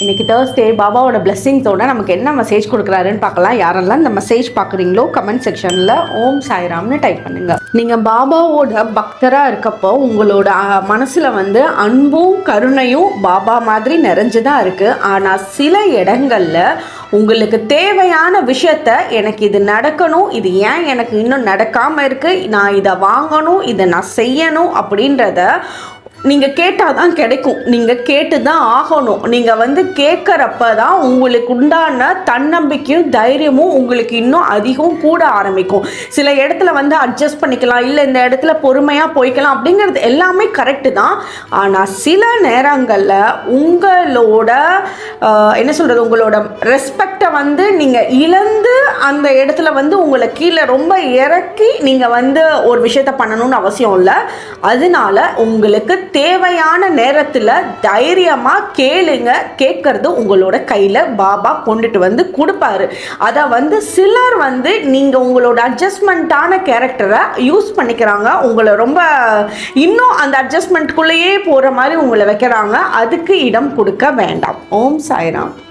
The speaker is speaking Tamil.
இன்னைக்கு தேர்ஸ்டே பாபாவோட பிளெஸிங்ஸோட நமக்கு என்ன மெசேஜ் கொடுக்குறாருன்னு பார்க்கலாம். யாரெல்லாம் இந்த மெசேஜ் பார்க்குறீங்களோ கமெண்ட் செக்ஷனில் ஓம் சாய்ராம்னு டைப் பண்ணுங்க. நீங்கள் பாபாவோட பக்தராக இருக்கப்போ உங்களோட மனசில் அன்பும் கருணையும் பாபா மாதிரி நிறைஞ்சுதான் இருக்குது. ஆனால் சில இடங்களில் உங்களுக்கு தேவையான விஷயத்த எனக்கு இது நடக்கணும், இது ஏன் எனக்கு இன்னும் நடக்காமல் இருக்குது, நான் இதை வாங்கணும், இதை நான் செய்யணும் அப்படின்றத நீங்கள் கேட்டால் தான் கிடைக்கும். நீங்கள் கேட்டு தான் ஆகணும். நீங்கள் கேட்குறப்ப தான் உங்களுக்கு உண்டான தன்னம்பிக்கையும் தைரியமும் உங்களுக்கு இன்னும் அதிகம் கூட ஆரம்பிக்கும். சில இடத்துல அட்ஜஸ்ட் பண்ணிக்கலாம், இல்லை இந்த இடத்துல பொறுமையாக போய்க்கலாம் அப்படிங்கிறது எல்லாமே கரெக்டு தான். ஆனால் சில நேரங்களில் உங்களோட என்ன சொல்கிறது, உங்களோட ரெஸ்பெக்டை நீங்கள் இழந்து அந்த இடத்துல உங்களை கீழே ரொம்ப இறக்கி நீங்கள் ஒரு விஷயத்த பண்ணணும்னு அவசியம் இல்லை. அதனால உங்களுக்கு தேவையான நேரத்தில் தைரியமாக கேளுங்க. கேட்கறது உங்களோட கையில் பாபா கொண்டுட்டு கொடுப்பாரு. அதை சிலர் நீங்கள் உங்களோட அட்ஜஸ்ட்மெண்ட்டான கேரக்டரை யூஸ் பண்ணிக்கிறாங்க. உங்களை ரொம்ப இன்னும் அந்த அட்ஜஸ்ட்மெண்ட்குள்ளேயே போகிற மாதிரி உங்களை வைக்கிறாங்க. அதுக்கு இடம் கொடுக்க வேண்டாம். ஓம் சாய்ராம்.